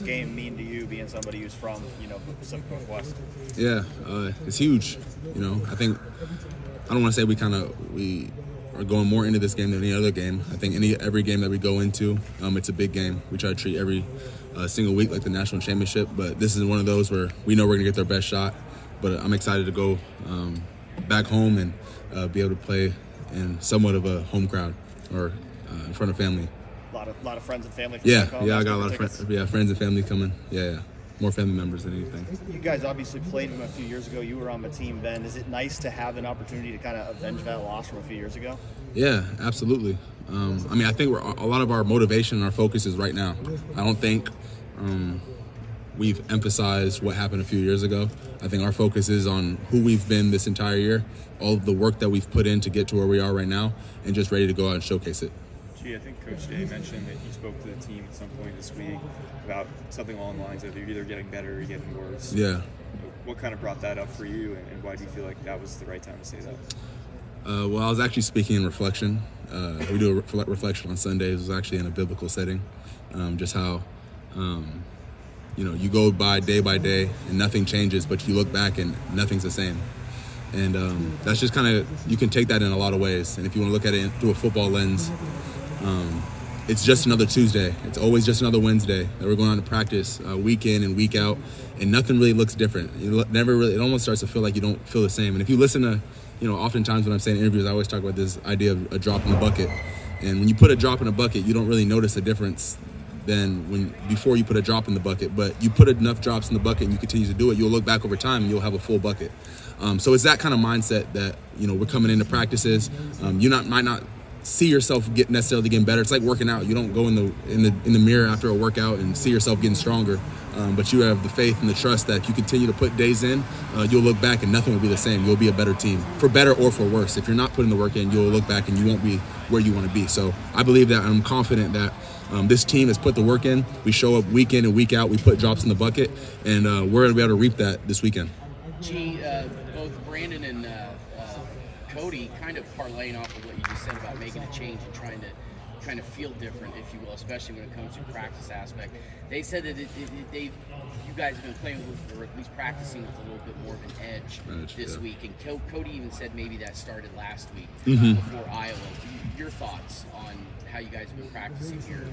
game mean to you, being somebody who's from, the Pacific Northwest? Yeah, it's huge. I think I don't want to say we are going more into this game than any other game. I think every game that we go into, it's a big game. We try to treat every single week like the national championship, but this is one of those where we know we're going to get their best shot. But I'm excited to go back home and be able to play in somewhat of a home crowd or in front of family. A lot of friends and family. From yeah, back home. I got a lot of friends. Yeah, friends and family coming. Yeah, more family members than anything. You guys obviously played him a few years ago. You were on the team then. Is it nice to have an opportunity to kind of avenge that loss from a few years ago? Yeah, absolutely. I think a lot of our motivation and our focus is right now. I don't think we've emphasized what happened a few years ago. I think our focus is on who we've been this entire year, all of the work that we've put in to get to where we are right now, and just ready to go out and showcase it. I think Coach Day mentioned that you spoke to the team at some point this week about something along the lines of you're either getting better or getting worse. Yeah. What kind of brought that up for you, and why do you feel like that was the right time to say that? Well, I was actually speaking in reflection. We do a reflection on Sundays. It was actually in a biblical setting. Just how, you go by day and nothing changes, but you look back and nothing's the same. And that's just kind of, you can take that in a lot of ways. And if you want to look at it through a football lens, it's just another Tuesday. It's always just another Wednesday that we're going on to practice week in and week out, and nothing really looks different. It almost starts to feel like you don't feel the same. And if you listen to, oftentimes when I'm saying interviews, I always talk about this idea of a drop in the bucket. And when you put a drop in a bucket, you don't really notice a difference than before you put a drop in the bucket. But you put enough drops in the bucket and you continue to do it, you'll look back over time and you'll have a full bucket. So it's that kind of mindset that, we're coming into practices. You might not see yourself necessarily getting better. It's like working out. You don't go in the mirror after a workout and see yourself getting stronger. But you have the faith and the trust that if you continue to put days in, you'll look back and nothing will be the same. You'll be a better team, for better or for worse. If you're not putting the work in, you'll look back and you won't be where you want to be. So I believe that, I'm confident that this team has put the work in. We show up week in and week out. We put drops in the bucket, and we're going to be able to reap that this weekend. Both Brandon and Cody kind of parlaying off of what you just said about making a change and trying to feel different, if you will, especially when it comes to practice aspect. They said that you guys have been playing with, or at least practicing with a little bit more of an edge this week. And Cody even said maybe that started last week before Iowa. Your thoughts on how you guys have been practicing here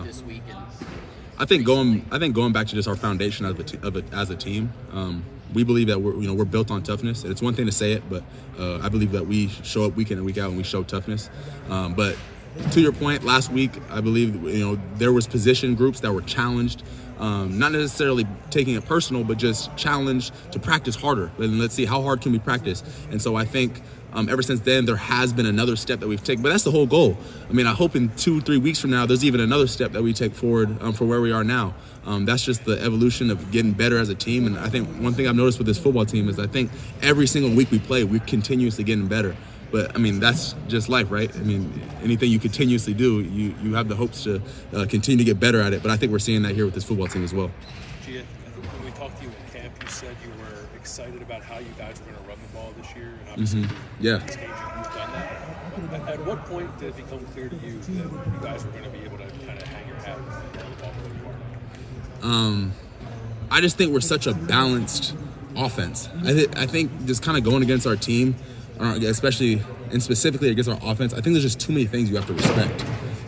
this week? And I think going back to just our foundation as a team. We believe that we're built on toughness. And it's one thing to say it, but I believe that we show up week in and week out and we show toughness. But to your point, last week I believe there was position groups that were challenged, not necessarily taking it personal, but just challenged to practice harder. And let's see, how hard can we practice? And so I think ever since then there has been another step that we've taken. But that's the whole goal. I hope in 2-3 weeks from now there's even another step that we take forward for where we are now. That's just the evolution of getting better as a team. And I think one thing I've noticed with this football team is I think every single week we play, we're continuously getting better. But, that's just life, right? Anything you continuously do, you have the hopes to continue to get better at it. But I think we're seeing that here with this football team as well. Gia, I think when we talked to you in camp, you said you were excited about how you guys were going to run the ball this year. And obviously, you've done that. At what point did it become clear to you that you guys were going to be able to kind of hang your hat and run the ball where you are? I just think we're such a balanced offense. I think just kind of going against our team, especially and specifically against our offense, I think there's just too many things you have to respect.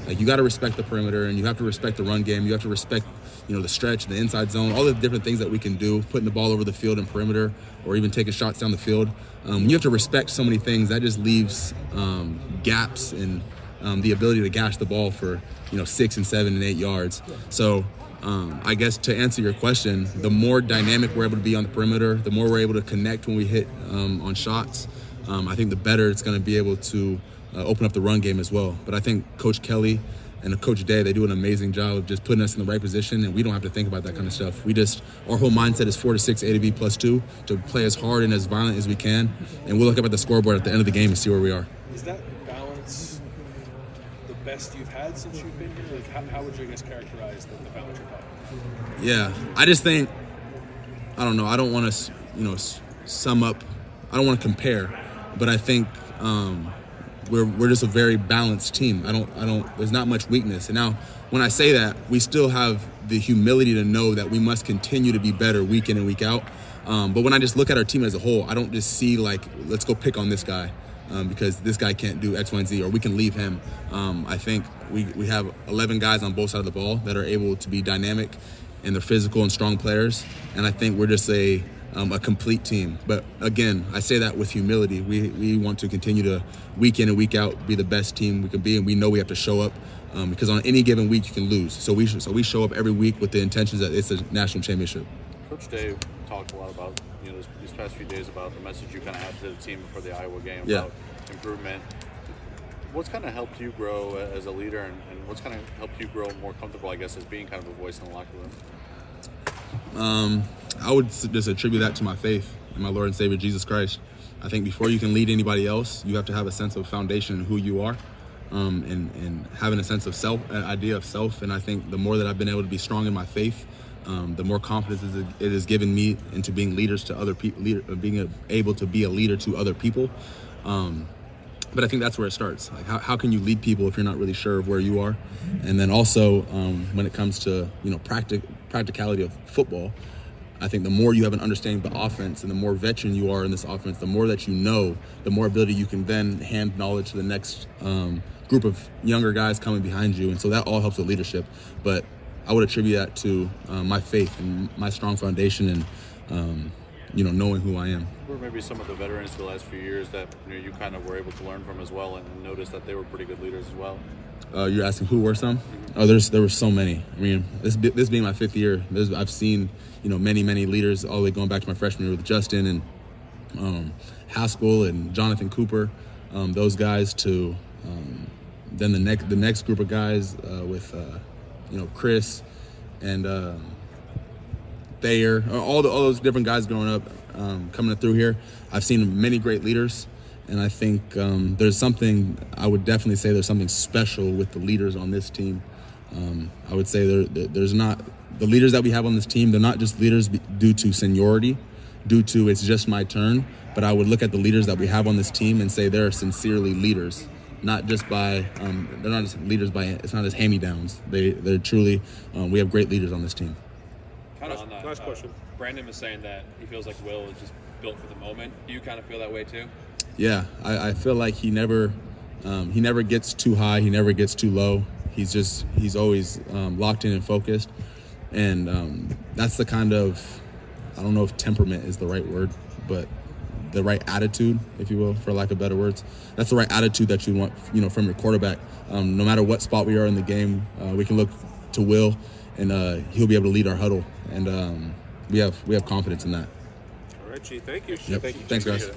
Like, you got to respect the perimeter, and you have to respect the run game. You have to respect, the stretch, the inside zone, all the different things that we can do, putting the ball over the field and perimeter, or even taking shots down the field. You have to respect so many things. That just leaves gaps in the ability to gash the ball for 6 and 7 and 8 yards. So I guess to answer your question, the more dynamic we're able to be on the perimeter, the more we're able to connect when we hit on shots, I think the better it's going to be able to open up the run game as well. But I think Coach Kelly and Coach Day, they do an amazing job of just putting us in the right position, and we don't have to think about that kind of stuff. Our whole mindset is 4 to 6 A to B plus 2 to play as hard and as violent as we can, and we'll look up at the scoreboard at the end of the game and see where we are. Is that balance the best you've had since you've been here? Like, how would you guys characterize the balance you're talking? Yeah, I just think, I don't know, I don't want to, sum up, I don't want to compare, but I think we're just a very balanced team. I don't. There's not much weakness. And now, when I say that, we still have the humility to know that we must continue to be better week in and week out. But when I just look at our team as a whole, I don't just see like, let's go pick on this guy because this guy can't do X, Y, and Z, or we can leave him. I think we have 11 guys on both sides of the ball that are able to be dynamic, and they're physical and strong players. And I think we're just a complete team. But again, I say that with humility. We want to continue to, week in and week out, be the best team we can be, and we know we have to show up because on any given week you can lose. So we show up every week with the intentions that it's a national championship. Coach Dave talked a lot about, these past few days about the message you kind of had to the team before the Iowa game about improvement. What's kind of helped you grow as a leader, and what's kind of helped you grow more comfortable, I guess, as being kind of a voice in the locker room? I would just attribute that to my faith in my Lord and Savior Jesus Christ. I think before you can lead anybody else, you have to have a sense of foundation in who you are, and having a sense of self, an idea of self. And I think the more that I've been able to be strong in my faith, the more confidence it has given me into being leaders to other people, being able to be a leader to other people. But I think that's where it starts. Like, how can you lead people if you're not really sure of where you are? And then also, when it comes to practicality of football, I think the more you have an understanding of the offense and the more veteran you are in this offense, the more that you know, the more ability you can then hand knowledge to the next group of younger guys coming behind you. And so that all helps with leadership. But I would attribute that to my faith and my strong foundation and knowing who I am. Who are maybe some of the veterans the last few years that you kind of were able to learn from as well, and notice that they were pretty good leaders as well? You're asking who were some? Oh, there were so many. I mean, this being my 5th year, I've seen many leaders all the way going back to my freshman year with Justin and Haskell and Jonathan Cooper, those guys to then the next group of guys with Chris and Thayer, all those different guys growing up, coming through here. I've seen many great leaders, and I think there's something special with the leaders on this team. I would say there's not the leaders that we have on this team. They're not just leaders due to seniority, due to it's just my turn. But I would look at the leaders that we have on this team and say they're sincerely leaders, not just by they're not just leaders by it's not as hand-me-downs. They're truly we have great leaders on this team. Kind of nice question. Brandon was saying that he feels like Will is just built for the moment. Do you kind of feel that way too? Yeah, I feel like he never gets too high. He never gets too low. He's always locked in and focused. And that's the kind of, I don't know if temperament is the right word, but the right attitude, if you will, for lack of better words. That's the right attitude that you want, from your quarterback. No matter what spot we are in the game, we can look to Will, and he'll be able to lead our huddle. And we have confidence in that. All right, Chief. Thank you. Yep. Thank you. Thanks, guys.